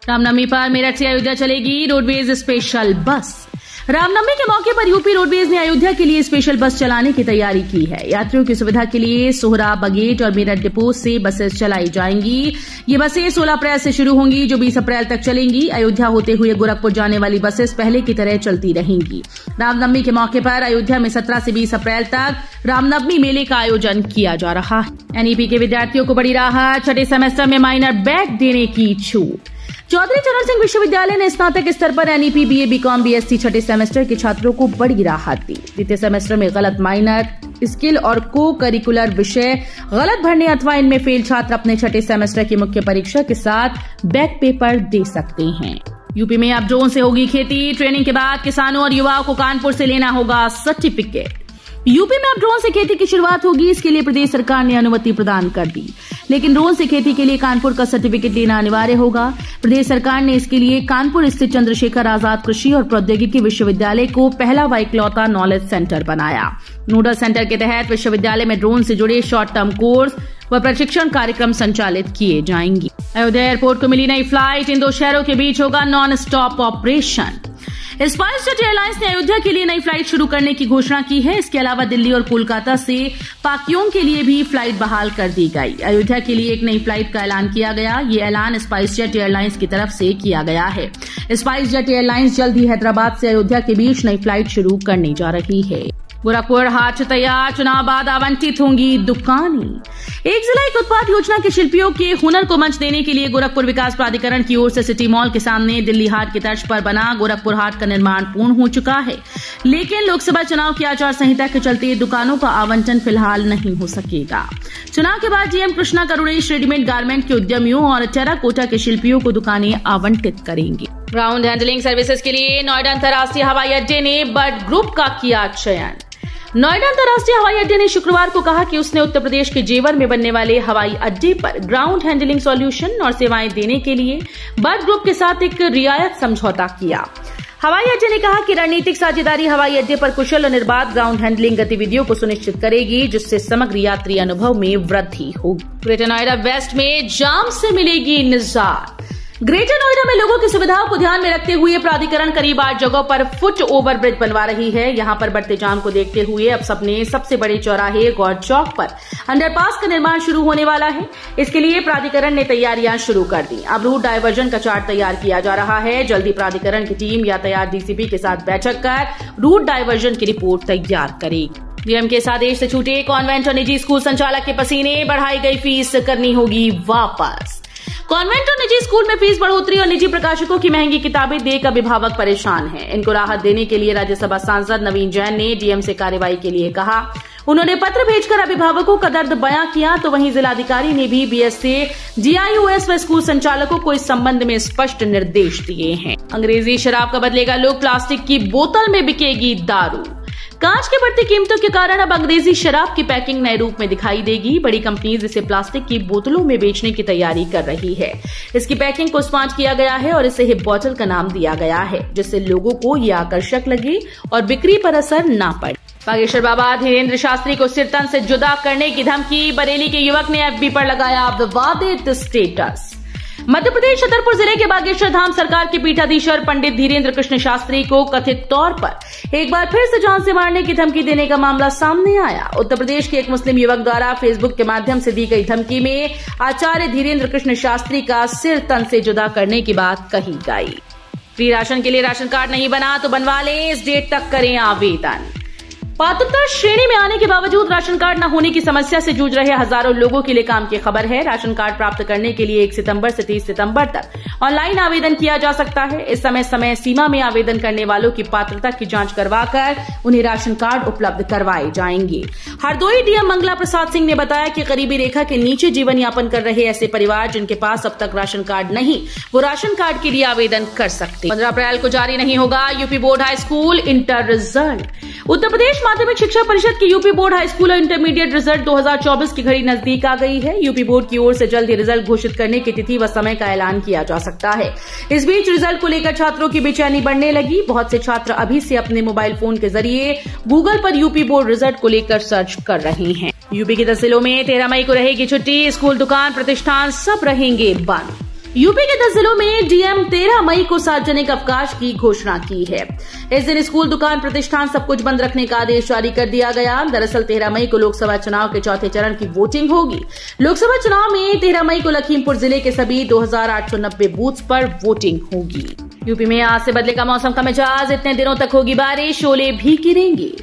रामनवमी पर मेरठ से अयोध्या चलेगी रोडवेज स्पेशल बस। रामनवमी के मौके पर यूपी रोडवेज ने अयोध्या के लिए स्पेशल बस चलाने की तैयारी की है। यात्रियों की सुविधा के लिए सोहरा, बगेट और मेरठ डिपो से बसेस चलाई जाएंगी। ये बसें 16 अप्रैल से शुरू होंगी, जो 20 अप्रैल तक चलेंगी। अयोध्या होते हुए गोरखपुर जाने वाली बसेस पहले की तरह चलती रहेंगी। रामनवमी के मौके पर अयोध्या में 17 से 20 अप्रैल तक रामनवमी मेले का आयोजन किया जा रहा है। एनईपी के विद्यार्थियों को बड़ी राहत, छठे सेमेस्टर में माइनर बैक देने की छूट। चौधरी चरण सिंह विश्वविद्यालय ने स्नातक स्तर पर एनईपी, बीए, बीकॉम, बीएससी छठे सेमेस्टर के छात्रों को बड़ी राहत दी। द्वितीय सेमेस्टर में गलत माइनर, स्किल और को करिकुलर विषय गलत भरने अथवा इनमें फेल छात्र अपने छठे सेमेस्टर की मुख्य परीक्षा के साथ बैक पेपर दे सकते हैं। यूपी में अब ड्रोन से होगी खेती। ट्रेनिंग के बाद किसानों और युवाओं को कानपुर से लेना होगा सर्टिफिकेट। यूपी में अब ड्रोन से खेती की शुरुआत होगी। इसके लिए प्रदेश सरकार ने अनुमति प्रदान कर दी, लेकिन ड्रोन से खेती के लिए कानपुर का सर्टिफिकेट लेना अनिवार्य होगा। प्रदेश सरकार ने इसके लिए कानपुर स्थित चंद्रशेखर आजाद कृषि और प्रौद्योगिकी विश्वविद्यालय को पहला व इकलौता नॉलेज सेंटर बनाया। नोडल सेंटर के तहत विश्वविद्यालय में ड्रोन से जुड़े शॉर्ट टर्म कोर्स व प्रशिक्षण कार्यक्रम संचालित किए जाएंगे। अयोध्या एयरपोर्ट को मिली नई फ्लाइट। इन दो शहरों के बीच होगा non stop operation. Spice jet airlines ने अयोध्या के लिए नई फ्लाइट शुरू करने की घोषणा की है। इसके अलावा दिल्ली और कोलकाता से पाक्योंग के लिए भी फ्लाइट बहाल कर दी गई। अयोध्या के लिए एक नई फ्लाइट का ऐलान किया गया। ये ऐलान स्पाइस जेट एयरलाइंस की तरफ से किया गया है। स्पाइस जेट एयरलाइंस जल्द ही हैदराबाद से अयोध्या के बीच नई फ्लाइट शुरू करने जा रही है। गोरखपुर हाट तैयार, चुनाव बाद आवंटित होंगी दुकानें। एक जिला एक उत्पाद योजना के शिल्पियों के हुनर को मंच देने के लिए गोरखपुर विकास प्राधिकरण की ओर से सिटी मॉल के सामने दिल्ली हाट की तर्ज पर बना गोरखपुर हाट का निर्माण पूर्ण हो चुका है, लेकिन लोकसभा चुनाव की आचार संहिता के चलते दुकानों का आवंटन फिलहाल नहीं हो सकेगा। चुनाव के बाद GM Krishna Karunesh readymade garment के उद्यमियों और टेराकोटा के शिल्पियों को दुकानें आवंटित करेंगे। ग्राउंड हैंडलिंग सर्विसेज के लिए नोएडा अंतर्राष्ट्रीय हवाई अड्डे ने बर्ड ग्रुप का किया चयन। नोएडा अंतर्राष्ट्रीय हवाई अड्डे ने शुक्रवार को कहा कि उसने उत्तर प्रदेश के जेवर में बनने वाले हवाई अड्डे पर ग्राउंड हैंडलिंग सॉल्यूशन और सेवाएं देने के लिए बर्ड ग्रुप के साथ एक रियायत समझौता किया। हवाई अड्डे ने कहा कि रणनीतिक साझेदारी हवाई अड्डे पर कुशल और निर्बाध ग्राउंड हैंडलिंग गतिविधियों को सुनिश्चित करेगी, जिससे समग्र यात्री अनुभव में वृद्धि होगी। ग्रेटर नोएडा वेस्ट में जाम से मिलेगी निजात। ग्रेटर नोएडा में लोगों की सुविधाओं को ध्यान में रखते हुए प्राधिकरण करीब 8 जगहों पर फुट ओवर ब्रिज बनवा रही है। यहां पर बढ़ते जाम को देखते हुए अब सबसे बड़े चौराहे गौर चौक पर अंडरपास का निर्माण शुरू होने वाला है। इसके लिए प्राधिकरण ने तैयारियां शुरू कर दी। अब रूट डायवर्जन का चार्ट तैयार किया जा रहा है। जल्दी प्राधिकरण की टीम यातायात डीसीपी के साथ बैठक कर रूट डायवर्जन की रिपोर्ट तैयार करेगी। डीएम के इस आदेश से छूटे कॉन्वेंट और निजी स्कूल संचालक के पसीने। बढ़ाई गई फीस करनी होगी वापस। कॉन्वेंट और निजी स्कूल में फीस बढ़ोतरी और निजी प्रकाशकों की महंगी किताबें देकर अभिभावक परेशान हैं। इनको राहत देने के लिए राज्यसभा सांसद नवीन जैन ने डीएम से कार्रवाई के लिए कहा। उन्होंने पत्र भेजकर अभिभावकों का दर्द बयां किया, तो वहीं जिलाधिकारी ने भी बीएस से जीआईओएस व स्कूल संचालकों को इस संबंध में स्पष्ट निर्देश दिए हैं। अंग्रेजी शराब का बदलेगा लुक, प्लास्टिक की बोतल में बिकेगी दारू। कांच की बढ़ती कीमतों के कारण अब अंग्रेजी शराब की पैकिंग नए रूप में दिखाई देगी। बड़ी कंपनीज इसे प्लास्टिक की बोतलों में बेचने की तैयारी कर रही है। इसकी पैकिंग को स्पॉन्ज किया गया है और इसे हिप बॉटल का नाम दिया गया है, जिससे लोगों को ये आकर्षक लगे और बिक्री पर असर न पड़े। बागेश्वर बाबा धीरेन्द्र शास्त्री को सिरतन से जुदा करने की धमकी। बरेली के युवक ने एफबी पर लगाया विवादित स्टेटस। मध्य प्रदेश छतरपुर जिले के बागेश्वर धाम सरकार के पीठाधीश्वर पंडित धीरेन्द्र कृष्ण शास्त्री को कथित तौर पर एक बार फिर से जान से मारने की धमकी देने का मामला सामने आया। उत्तर प्रदेश के एक मुस्लिम युवक द्वारा फेसबुक के माध्यम से दी गई धमकी में आचार्य धीरेन्द्र कृष्ण शास्त्री का सिर तन से जुदा करने की बात कही गई। फ्री राशन के लिए राशन कार्ड नहीं बना तो बनवा लें, इस डेट तक करें आवेदन। पात्रता श्रेणी में आने के बावजूद राशन कार्ड न होने की समस्या से जूझ रहे हजारों लोगों के लिए काम की खबर है। राशन कार्ड प्राप्त करने के लिए 1 सितंबर से 30 सितंबर तक ऑनलाइन आवेदन किया जा सकता है। इस समय सीमा में आवेदन करने वालों की पात्रता की जांच करवाकर उन्हें राशन कार्ड उपलब्ध करवाए जाएंगे। हरदोई डीएम मंगला प्रसाद सिंह ने बताया कि गरीबी रेखा के नीचे जीवन यापन कर रहे ऐसे परिवार जिनके पास अब तक राशन कार्ड नहीं, वो राशन कार्ड के लिए आवेदन कर सकते। 15 अप्रैल को जारी नहीं होगा UP board high school inter result. उत्तर प्रदेश माध्यमिक शिक्षा परिषद की यूपी बोर्ड हाई स्कूल और इंटरमीडिएट रिजल्ट 2024 की घड़ी नजदीक आ गई है। यूपी बोर्ड की ओर से जल्द ही रिजल्ट घोषित करने की तिथि व समय का ऐलान किया जा सकता है। इस बीच रिजल्ट को लेकर छात्रों की बेचैनी बढ़ने लगी। बहुत से छात्र अभी से अपने मोबाइल फोन के जरिए गूगल पर यूपी बोर्ड रिजल्ट को लेकर सर्च कर रहे हैं। यूपी के 10 जिलों में 13 मई को रहेगी छुट्टी। स्कूल, दुकान, प्रतिष्ठान सब रहेंगे बंद। यूपी के 10 जिलों में डीएम 13 मई को सार्वजनिक अवकाश की घोषणा की है। इस दिन स्कूल, दुकान, प्रतिष्ठान सब कुछ बंद रखने का आदेश जारी कर दिया गया। दरअसल 13 मई को लोकसभा चुनाव के चौथे चरण की वोटिंग होगी। लोकसभा चुनाव में 13 मई को लखीमपुर जिले के सभी 2890 बूथ्स पर वोटिंग होगी। यूपी में आज से बदलेगा मौसम का मिजाज, इतने दिनों तक होगी बारिश, ओले भी गिरेंगे।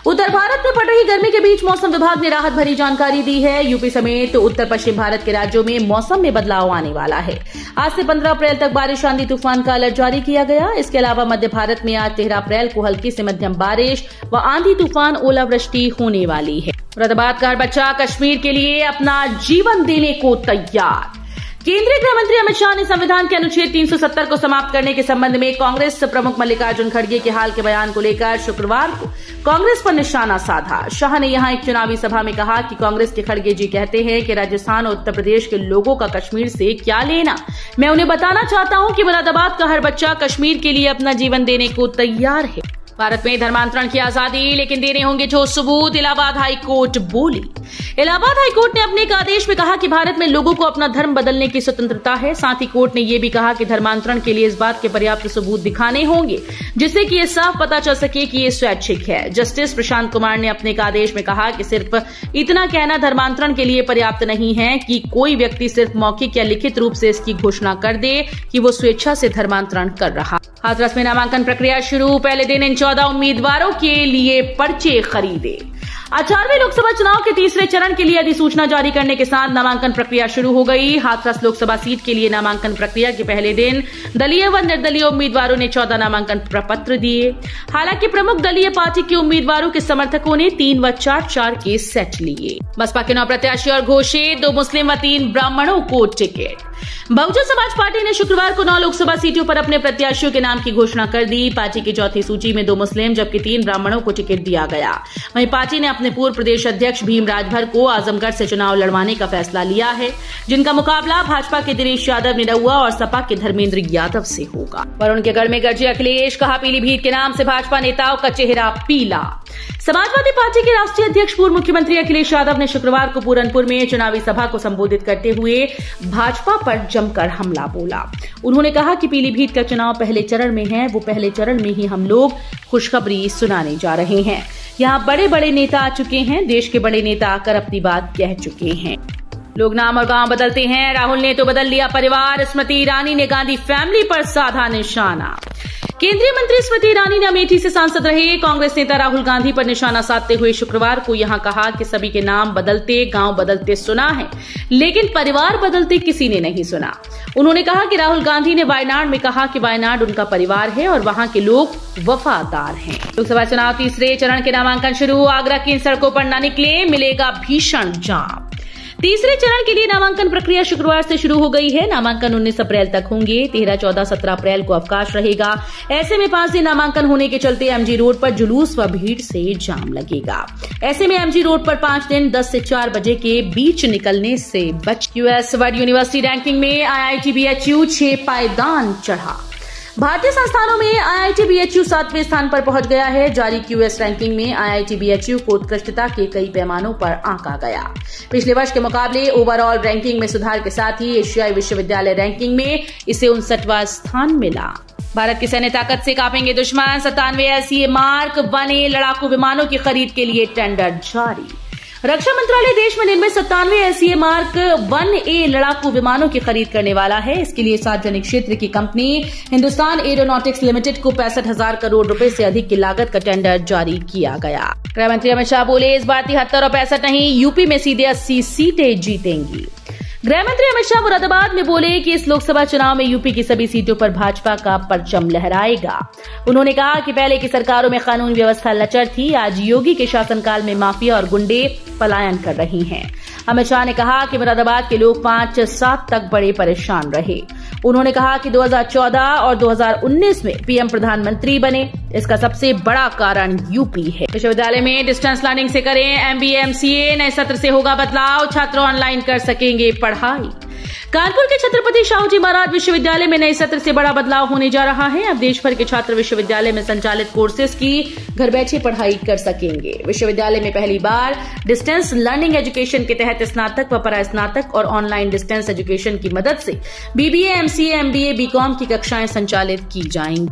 उत्तर भारत में पड़ रही गर्मी के बीच मौसम विभाग ने राहत भरी जानकारी दी है। यूपी समेत उत्तर पश्चिम भारत के राज्यों में मौसम में बदलाव आने वाला है। आज से 15 अप्रैल तक बारिश, आंधी, तूफान का अलर्ट जारी किया गया। इसके अलावा मध्य भारत में आज 13 अप्रैल को हल्की से मध्यम बारिश व आंधी, तूफान, ओलावृष्टि होने वाली है। मुरादाबाद का हर बच्चा कश्मीर के लिए अपना जीवन देने को तैयार। केंद्रीय गृह मंत्री अमित शाह ने संविधान के अनुच्छेद 370 को समाप्त करने के संबंध में कांग्रेस प्रमुख मल्लिकार्जुन खड़गे के हाल के बयान को लेकर शुक्रवार को कांग्रेस पर निशाना साधा। शाह ने यहां एक चुनावी सभा में कहा कि कांग्रेस के खड़गे जी कहते हैं कि राजस्थान और उत्तर प्रदेश के लोगों का कश्मीर से क्या लेना। मैं उन्हें बताना चाहता हूं कि मुरादाबाद का हर बच्चा कश्मीर के लिए अपना जीवन देने को तैयार है। भारत में धर्मांतरण की आजादी, लेकिन देने होंगे ठोस सबूत, इलाहाबाद हाईकोर्ट बोली। इलाहाबाद हाईकोर्ट ने अपने एक आदेश में कहा कि भारत में लोगों को अपना धर्म बदलने की स्वतंत्रता है। साथ ही कोर्ट ने यह भी कहा कि धर्मांतरण के लिए इस बात के पर्याप्त सबूत दिखाने होंगे जिससे कि यह साफ पता चल सके कि ये स्वैच्छिक है। जस्टिस प्रशांत कुमार ने अपने एक आदेश में कहा कि सिर्फ इतना कहना धर्मांतरण के लिए पर्याप्त नहीं है कि कोई व्यक्ति सिर्फ मौखिक या लिखित रूप से इसकी घोषणा कर दे कि वो स्वेच्छा से धर्मांतरण कर रहा। हाथरस में नामांकन प्रक्रिया शुरू, पहले दिन इन 14 उम्मीदवारों के लिए पर्चे खरीदे। 18वें लोकसभा चुनाव के तीसरे चरण के लिए अधिसूचना जारी करने के साथ नामांकन प्रक्रिया शुरू हो गई। हाथरस लोकसभा सीट के लिए नामांकन प्रक्रिया के पहले दिन दलीय व निर्दलीय उम्मीदवारों ने 14 नामांकन प्रपत्र दिए। हालांकि प्रमुख दलीय पार्टी के उम्मीदवारों के समर्थकों ने 3 व 4-4 के सेट लिए। बसपा के 9 प्रत्याशी और घोषित, 2 मुस्लिम व 3 ब्राह्मणों को टिकट। बहुजन समाज पार्टी ने शुक्रवार को 9 लोकसभा सीटों पर अपने प्रत्याशियों के नाम की घोषणा कर दी। पार्टी की चौथी सूची में 2 मुस्लिम जबकि 3 ब्राह्मणों को टिकट दिया गया। वहीं पार्टी ने अपने पूर्व प्रदेश अध्यक्ष भीम राजभर को आजमगढ़ से चुनाव लड़वाने का फैसला लिया है, जिनका मुकाबला भाजपा के दिनेश यादव निरहुआ और सपा के धर्मेंद्र यादव से होगा। वरुण के गढ़ में गरजे अखिलेश, कहा पीलीभीत के नाम से भाजपा नेताओं का चेहरा पीला। समाजवादी पार्टी के राष्ट्रीय अध्यक्ष पूर्व मुख्यमंत्री अखिलेश यादव ने शुक्रवार को पूरनपुर में चुनावी सभा को संबोधित करते हुए भाजपा पर जमकर हमला बोला। उन्होंने कहा कि पीलीभीत का चुनाव पहले चरण में है, वो पहले चरण में ही हम लोग खुशखबरी सुनाने जा रहे हैं। यहाँ बड़े बड़े नेता आ चुके हैं, देश के बड़े नेता आकर अपनी बात कह चुके हैं। लोग नाम और गांव बदलते हैं, राहुल ने तो बदल लिया परिवार। स्मृति ईरानी ने गांधी फैमिली पर साधा निशाना। केंद्रीय मंत्री स्मृति ईरानी ने अमेठी से सांसद रहे कांग्रेस नेता राहुल गांधी पर निशाना साधते हुए शुक्रवार को यहां कहा कि सभी के नाम बदलते, गांव बदलते सुना है, लेकिन परिवार बदलते किसी ने नहीं सुना। उन्होंने कहा कि राहुल गांधी ने वायनाड में कहा कि वायनाड उनका परिवार है और वहां के लोग वफादार हैं। लोकसभा चुनाव तीसरे चरण के नामांकन शुरू, आगरा की इन सड़कों पर न निकले, मिलेगा भीषण जाम। तीसरे चरण के लिए नामांकन प्रक्रिया शुक्रवार से शुरू हो गई है। नामांकन 19 अप्रैल तक होंगे। 13, 14, 17 अप्रैल को अवकाश रहेगा। ऐसे में 5 दिन नामांकन होने के चलते एमजी रोड पर जुलूस व भीड़ से जाम लगेगा। ऐसे में एमजी रोड पर 5 दिन 10 से 4 बजे के बीच निकलने से बच। यूएस वर्ल्ड यूनिवर्सिटी रैंकिंग में आईआईटी बीएचयू 6 पायदान चढ़ा। भारतीय संस्थानों में आईआईटी बीएचयू 7वें स्थान पर पहुंच गया है। जारी क्यूएस रैंकिंग में आईआईटी बीएचयू को उत्कृष्टता के कई पैमानों पर आंका गया। पिछले वर्ष के मुकाबले ओवरऑल रैंकिंग में सुधार के साथ ही एशियाई विश्वविद्यालय रैंकिंग में इसे 59वां स्थान मिला। भारत की सैन्य ताकत से कांपेंगे दुश्मन, 97 LCA मार्क 1A लड़ाकू विमानों की खरीद के लिए टेंडर जारी। रक्षा मंत्रालय देश में निर्मित 97 LCA मार्क 1A लड़ाकू विमानों की खरीद करने वाला है। इसके लिए सार्वजनिक क्षेत्र की कंपनी हिंदुस्तान एरोनॉटिक्स लिमिटेड को 65,000 करोड़ रुपए से अधिक की लागत का टेंडर जारी किया गया। गृह मंत्री अमित शाह बोले, इस बार 73 और 65 नहीं, यूपी में सीधे 80 सीटें जीतेंगी। गृह मंत्री अमित शाह मुरादाबाद में बोले कि इस लोकसभा चुनाव में यूपी की सभी सीटों पर भाजपा का परचम लहराएगा। उन्होंने कहा कि पहले की सरकारों में कानून व्यवस्था लचर थी, आज योगी के शासनकाल में माफिया और गुंडे पलायन कर रही हैं। अमित शाह ने कहा कि मुरादाबाद के लोग 5-7 तक बड़े परेशान रहे। उन्होंने कहा कि 2014 और 2019 में पीएम प्रधानमंत्री बने, इसका सबसे बड़ा कारण यूपी है। विश्वविद्यालय में डिस्टेंस लर्निंग से करें MBA MCA, नए सत्र से होगा बदलाव, छात्र ऑनलाइन कर सकेंगे पढ़ाई। कानपुर के छत्रपति शाहू जी महाराज विश्वविद्यालय में नए सत्र से बड़ा बदलाव होने जा रहा है। अब देश भर के छात्र विश्वविद्यालय में संचालित कोर्सेज की घर बैठे पढ़ाई कर सकेंगे। विश्वविद्यालय में पहली बार डिस्टेंस लर्निंग एजुकेशन के तहत स्नातक व परास्नातक और ऑनलाइन डिस्टेंस एजुकेशन की मदद से BBA, MCA, MBA, BCom की कक्षाएं संचालित की जाएंगी।